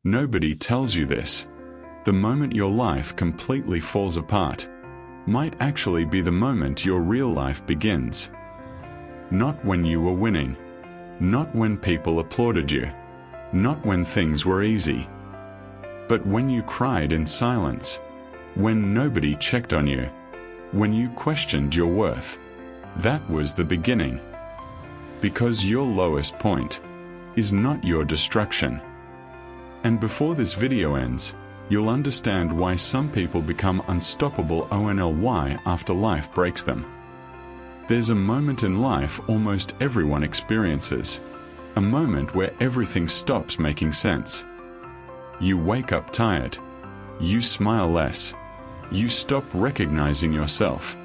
Nobody tells you this. The moment your life completely falls apart might actually be the moment your real life begins. Not when you were winning, not when people applauded you, not when things were easy, but when you cried in silence, when nobody checked on you, when you questioned your worth. That was the beginning. Because your lowest point is not your destruction. And before this video ends, you'll understand why some people become unstoppable only after life breaks them. There's a moment in life almost everyone experiences, a moment where everything stops making sense. You wake up tired. You smile less. You stop recognizing yourself.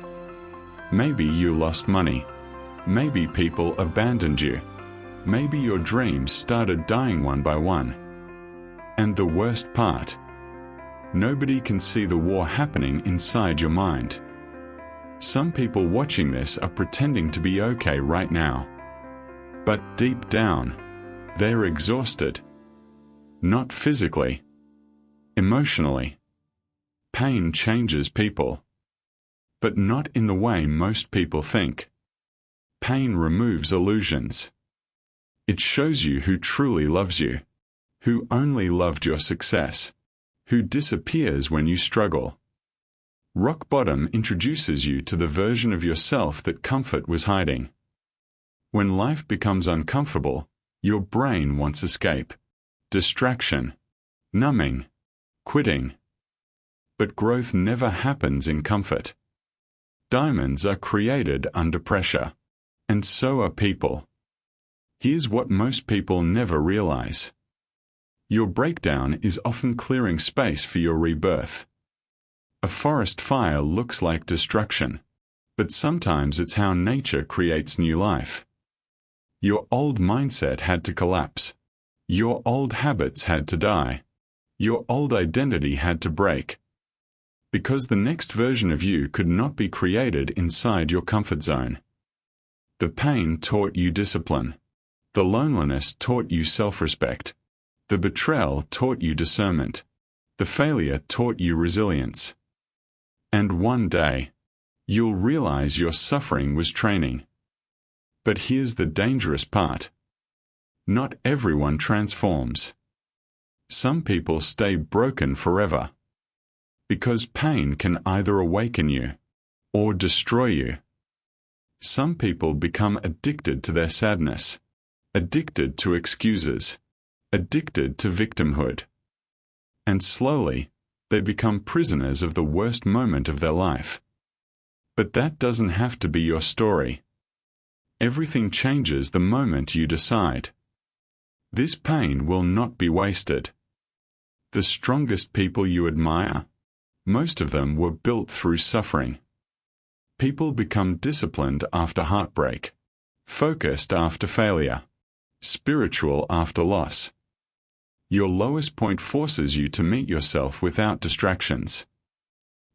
Maybe you lost money. Maybe people abandoned you. Maybe your dreams started dying one by one. And the worst part, nobody can see the war happening inside your mind. Some people watching this are pretending to be okay right now. But deep down, they're exhausted. Not physically, emotionally. Pain changes people, but not in the way most people think. Pain removes illusions. It shows you who truly loves you, who only loved your success, who disappears when you struggle. Rock bottom introduces you to the version of yourself that comfort was hiding. When life becomes uncomfortable, your brain wants escape, distraction, numbing, quitting. But growth never happens in comfort. Diamonds are created under pressure, and so are people. Here's what most people never realize. Your breakdown is often clearing space for your rebirth. A forest fire looks like destruction, but sometimes it's how nature creates new life. Your old mindset had to collapse. Your old habits had to die. Your old identity had to break. Because the next version of you could not be created inside your comfort zone. The pain taught you discipline. The loneliness taught you self-respect. The betrayal taught you discernment. The failure taught you resilience. And one day, you'll realize your suffering was training. But here's the dangerous part. Not everyone transforms. Some people stay broken forever. Because pain can either awaken you or destroy you. Some people become addicted to their sadness, addicted to excuses, addicted to victimhood. And slowly, they become prisoners of the worst moment of their life. But that doesn't have to be your story. Everything changes the moment you decide. This pain will not be wasted. The strongest people you admire, most of them were built through suffering. People become disciplined after heartbreak, focused after failure, spiritual after loss. Your lowest point forces you to meet yourself without distractions.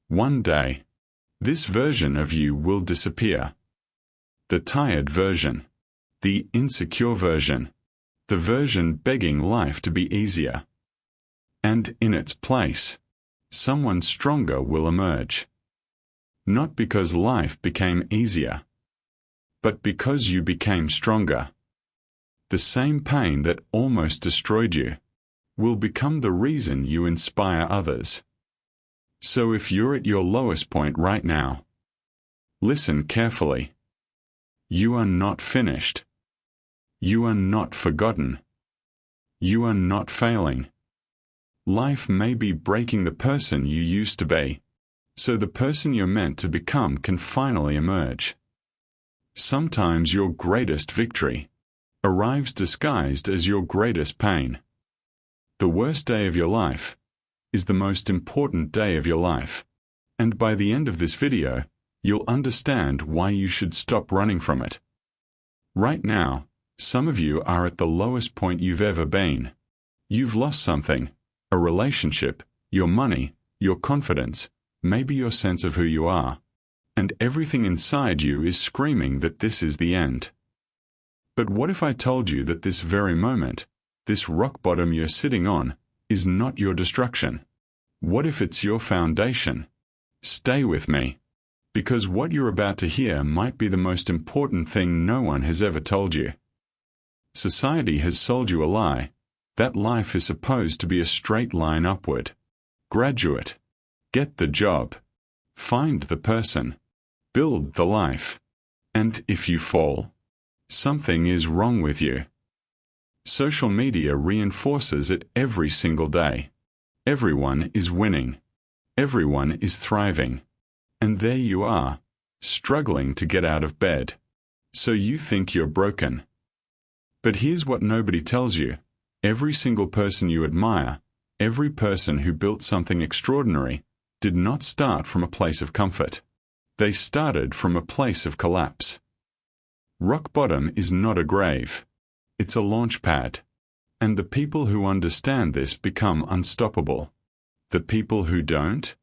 One day, this version of you will disappear. The tired version, the insecure version, the version begging life to be easier. And in its place, someone stronger will emerge. Not because life became easier, but because you became stronger. The same pain that almost destroyed you will become the reason you inspire others. So if you're at your lowest point right now, listen carefully. You are not finished. You are not forgotten. You are not failing. Life may be breaking the person you used to be, so the person you're meant to become can finally emerge. Sometimes your greatest victory arrives disguised as your greatest pain. The worst day of your life is the most important day of your life, and by the end of this video, you'll understand why you should stop running from it. Right now, some of you are at the lowest point you've ever been. You've lost something, a relationship, your money, your confidence, maybe your sense of who you are, and everything inside you is screaming that this is the end. But what if I told you that this very moment, this rock bottom you're sitting on, is not your destruction? What if it's your foundation? Stay with me, because what you're about to hear might be the most important thing no one has ever told you. Society has sold you a lie, that life is supposed to be a straight line upward. Graduate. Get the job. Find the person. Build the life. And if you fall, something is wrong with you. Social media reinforces it every single day. Everyone is winning. Everyone is thriving. And there you are, struggling to get out of bed. So you think you're broken. But here's what nobody tells you. Every single person you admire, every person who built something extraordinary, did not start from a place of comfort. They started from a place of collapse. Rock bottom is not a grave. It's a launch pad. And the people who understand this become unstoppable. The people who don't,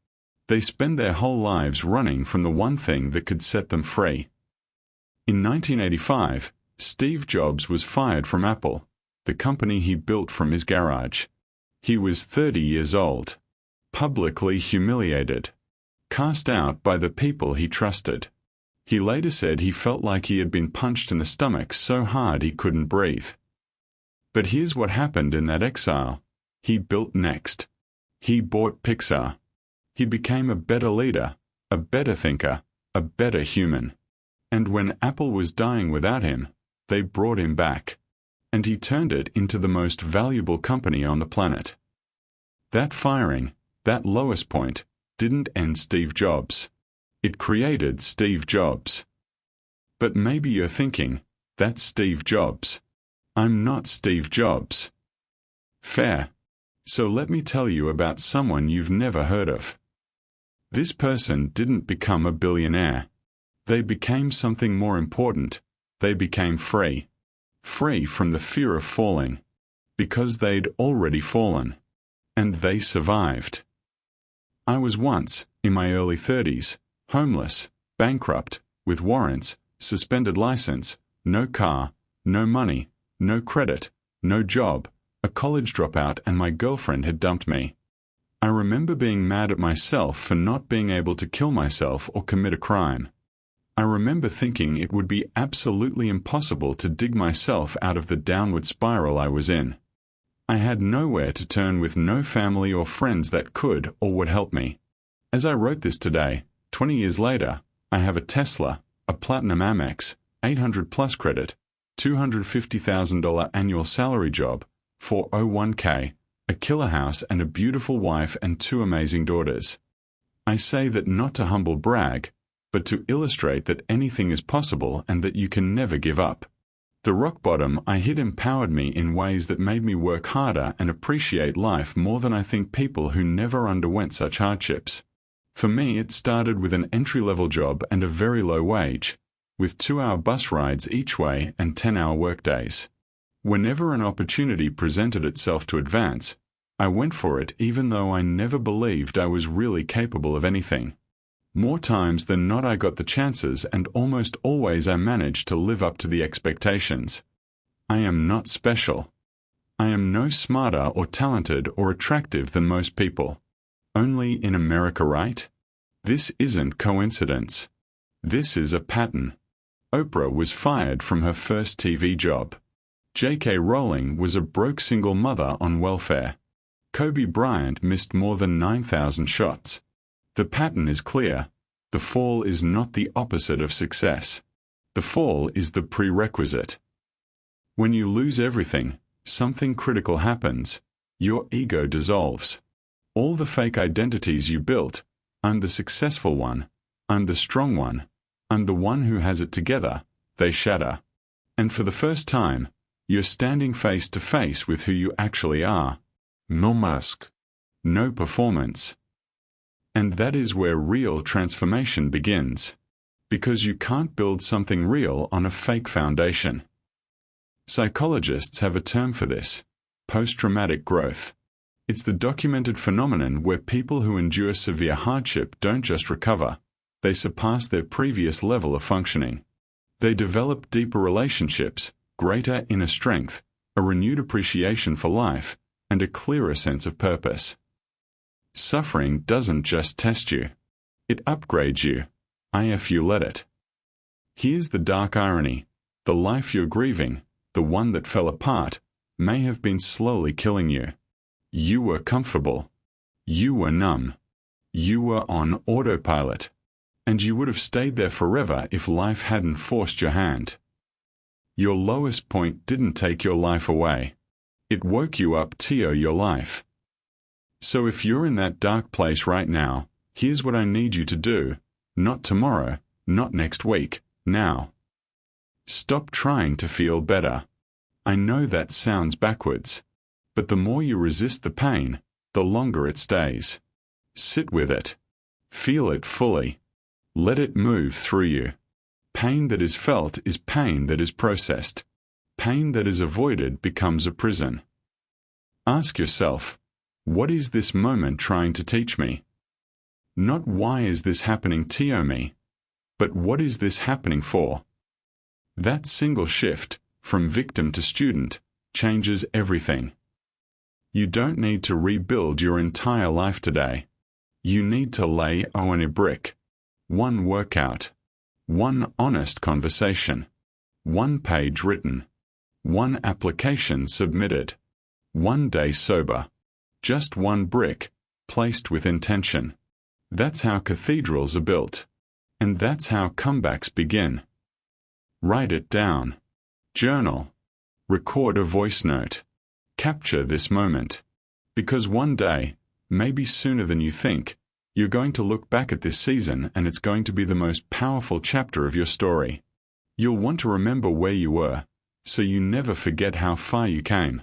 they spend their whole lives running from the one thing that could set them free. In 1985, Steve Jobs was fired from Apple, the company he built from his garage. He was 30 years old, publicly humiliated, cast out by the people he trusted. He later said he felt like he had been punched in the stomach so hard he couldn't breathe. But here's what happened in that exile. He built next. He bought Pixar. He became a better leader, a better thinker, a better human. And when Apple was dying without him, they brought him back. And he turned it into the most valuable company on the planet. That firing, that lowest point, didn't end Steve Jobs. It created Steve Jobs. But maybe you're thinking, that's Steve Jobs. I'm not Steve Jobs. Fair. So let me tell you about someone you've never heard of. This person didn't become a billionaire. They became something more important. They became free. Free from the fear of falling. Because they'd already fallen. And they survived. I was once, in my early 30s, homeless, bankrupt, with warrants, suspended license, no car, no money, no credit, no job, a college dropout, and my girlfriend had dumped me. I remember being mad at myself for not being able to kill myself or commit a crime. I remember thinking it would be absolutely impossible to dig myself out of the downward spiral I was in. I had nowhere to turn with no family or friends that could or would help me. As I wrote this today, 20 years later, I have a Tesla, a Platinum Amex, 800 plus credit, $250,000 annual salary job, 401k, a killer house and a beautiful wife and 2 amazing daughters. I say that not to humble brag, but to illustrate that anything is possible and that you can never give up. The rock bottom I hit empowered me in ways that made me work harder and appreciate life more than I think people who never underwent such hardships. For me, it started with an entry-level job and a very low wage, with 2-hour bus rides each way and 10-hour workdays. Whenever an opportunity presented itself to advance, I went for it even though I never believed I was really capable of anything. More times than not I got the chances, and almost always I managed to live up to the expectations. I am not special. I am no smarter or talented or attractive than most people. Only in America, right? This isn't coincidence. This is a pattern. Oprah was fired from her first TV job. J.K. Rowling was a broke single mother on welfare. Kobe Bryant missed more than 9,000 shots. The pattern is clear. The fall is not the opposite of success. The fall is the prerequisite. When you lose everything, something critical happens. Your ego dissolves. All the fake identities you built, I'm the successful one, I'm the strong one, I'm the one who has it together, they shatter. And for the first time, you're standing face to face with who you actually are. No mask. No performance. And that is where real transformation begins. Because you can't build something real on a fake foundation. Psychologists have a term for this: post-traumatic growth. It's the documented phenomenon where people who endure severe hardship don't just recover, they surpass their previous level of functioning. They develop deeper relationships, greater inner strength, a renewed appreciation for life, and a clearer sense of purpose. Suffering doesn't just test you. It upgrades you, if you let it. Here's the dark irony. The life you're grieving, the one that fell apart, may have been slowly killing you. You were comfortable. You were numb. You were on autopilot. And you would have stayed there forever if life hadn't forced your hand. Your lowest point didn't take your life away. It woke you up to your life. So if you're in that dark place right now, here's what I need you to do. Not tomorrow, not next week, now. Stop trying to feel better. I know that sounds backwards, but the more you resist the pain, the longer it stays. Sit with it. Feel it fully. Let it move through you. Pain that is felt is pain that is processed. Pain that is avoided becomes a prison. Ask yourself, what is this moment trying to teach me? Not why is this happening to me, but what is this happening for? That single shift, from victim to student, changes everything. You don't need to rebuild your entire life today. You need to lay on a brick. One workout. One honest conversation. One page written. One application submitted. One day sober. Just one brick, placed with intention. That's how cathedrals are built. And that's how comebacks begin. Write it down. Journal. Record a voice note. Capture this moment. Because one day, maybe sooner than you think, you're going to look back at this season and it's going to be the most powerful chapter of your story. You'll want to remember where you were, so you never forget how far you came.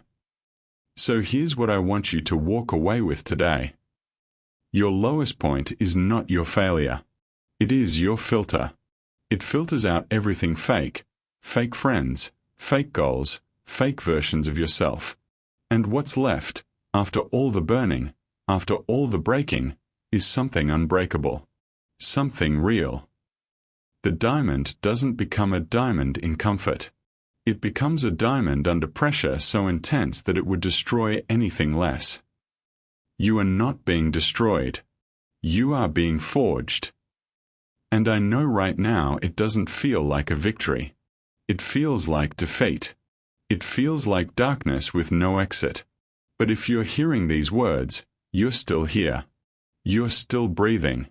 So here's what I want you to walk away with today. Your lowest point is not your failure. It is your filter. It filters out everything fake friends, fake goals, fake versions of yourself. And what's left, after all the burning, after all the breaking, is something unbreakable. Something real. The diamond doesn't become a diamond in comfort. It becomes a diamond under pressure so intense that it would destroy anything less. You are not being destroyed. You are being forged. And I know right now it doesn't feel like a victory. It feels like defeat. It feels like darkness with no exit. But if you're hearing these words, you're still here. You're still breathing.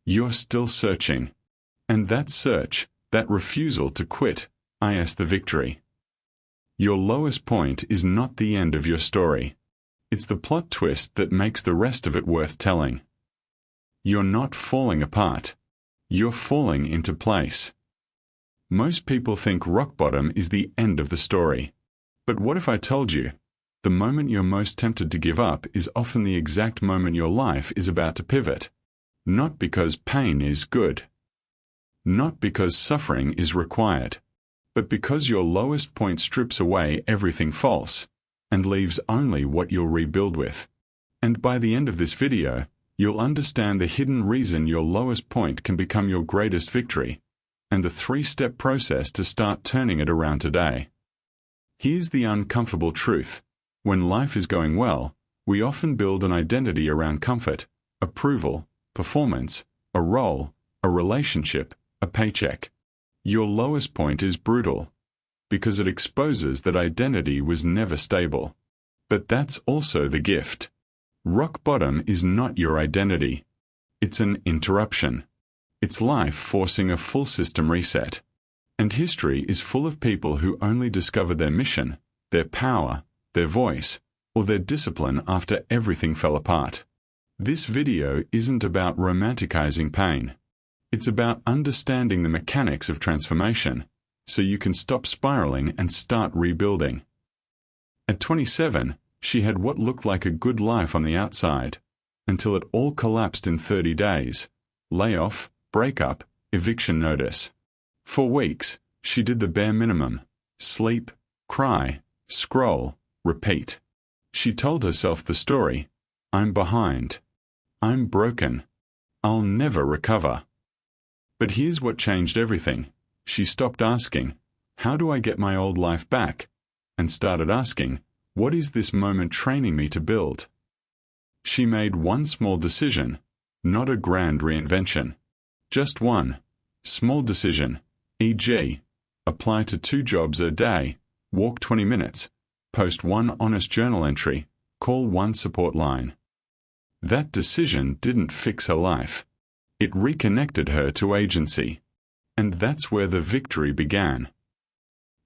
You're still searching. And that search, that refusal to quit, is the victory. Your lowest point is not the end of your story. It's the plot twist that makes the rest of it worth telling. You're not falling apart. You're falling into place. Most people think rock bottom is the end of the story. But what if I told you, the moment you're most tempted to give up is often the exact moment your life is about to pivot? Not because pain is good. Not because suffering is required. But because your lowest point strips away everything false and leaves only what you'll rebuild with. And by the end of this video, you'll understand the hidden reason your lowest point can become your greatest victory, and the 3-step process to start turning it around today. Here's the uncomfortable truth. When life is going well, we often build an identity around comfort, approval, performance, a role, a relationship, a paycheck. Your lowest point is brutal, because it exposes that identity was never stable. But that's also the gift. Rock bottom is not your identity. It's an interruption. It's life forcing a full system reset. And history is full of people who only discovered their mission, their power, their voice, or their discipline after everything fell apart. This video isn't about romanticizing pain. It's about understanding the mechanics of transformation, so you can stop spiraling and start rebuilding. At 27, she had what looked like a good life on the outside, until it all collapsed in 30 days. Layoff, breakup, eviction notice. For weeks, she did the bare minimum. Sleep, cry, scroll, repeat. She told herself the story. I'm behind. I'm broken. I'll never recover. But here's what changed everything. She stopped asking, how do I get my old life back? And started asking, What is this moment training me to build? She made one small decision, not a grand reinvention. Just one small decision, e.g., apply to 2 jobs a day, walk 20 minutes, post 1 honest journal entry, call 1 support line. That decision didn't fix her life. It reconnected her to agency. And that's where the victory began.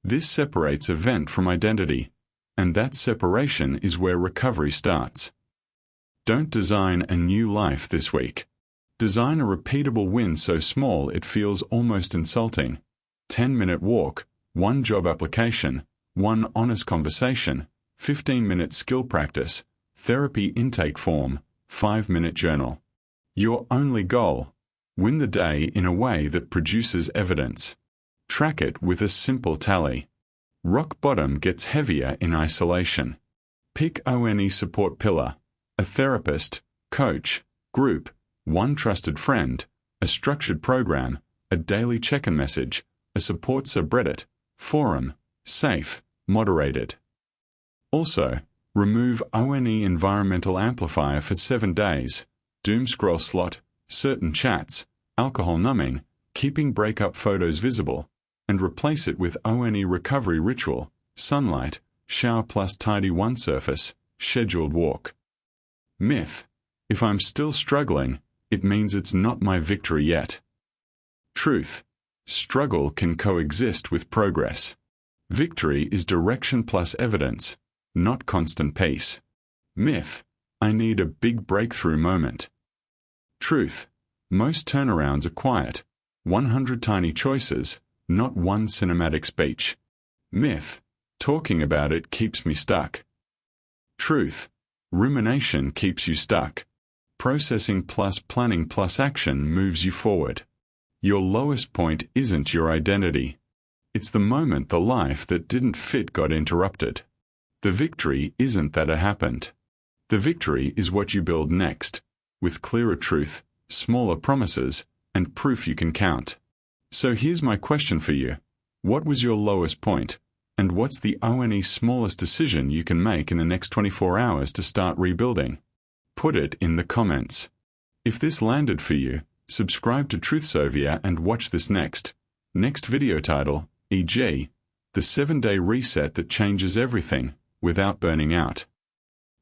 This separates event from identity, and that separation is where recovery starts. Don't design a new life this week. Design a repeatable win so small it feels almost insulting. 10-minute walk, 1 job application, 1 honest conversation, 15-minute skill practice, therapy intake form, 5-minute journal. Your only goal: win the day in a way that produces evidence. Track it with a simple tally. Rock bottom gets heavier in isolation. Pick ONE support pillar: a therapist, coach, group, 1 trusted friend, a structured program, a daily check-in message, a support subreddit, forum, safe, moderated. Also, remove ONE environmental amplifier for 7 days, doom scroll slot, certain chats, alcohol numbing, keeping breakup photos visible, and replace it with ONE recovery ritual, sunlight, shower plus tidy 1 surface, scheduled walk. Myth: if I'm still struggling, it means it's not my victory yet. Truth: struggle can coexist with progress. Victory is direction plus evidence, not constant pace. Myth: I need a big breakthrough moment. Truth: most turnarounds are quiet, 100 tiny choices, not 1 cinematic speech. Myth: talking about it keeps me stuck. Truth: rumination keeps you stuck. Processing plus planning plus action moves you forward. Your lowest point isn't your identity. It's the moment the life that didn't fit got interrupted. The victory isn't that it happened. The victory is what you build next, with clearer truth, smaller promises, and proof you can count. So here's my question for you. What was your lowest point? And what's the ONE smallest decision you can make in the next 24 hours to start rebuilding? Put it in the comments. If this landed for you, subscribe to Truthsovia and watch this next video title, e.g., the 7-day reset that changes everything without burning out.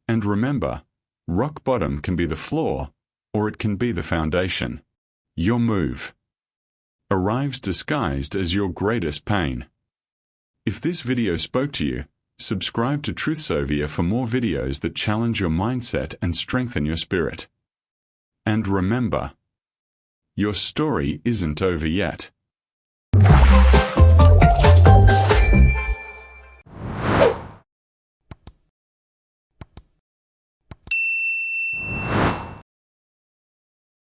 And remember, rock bottom can be the floor, or it can be the foundation. Your move arrives disguised as your greatest pain. If this video spoke to you, subscribe to Truthsovia for more videos that challenge your mindset and strengthen your spirit. And remember, your story isn't over yet.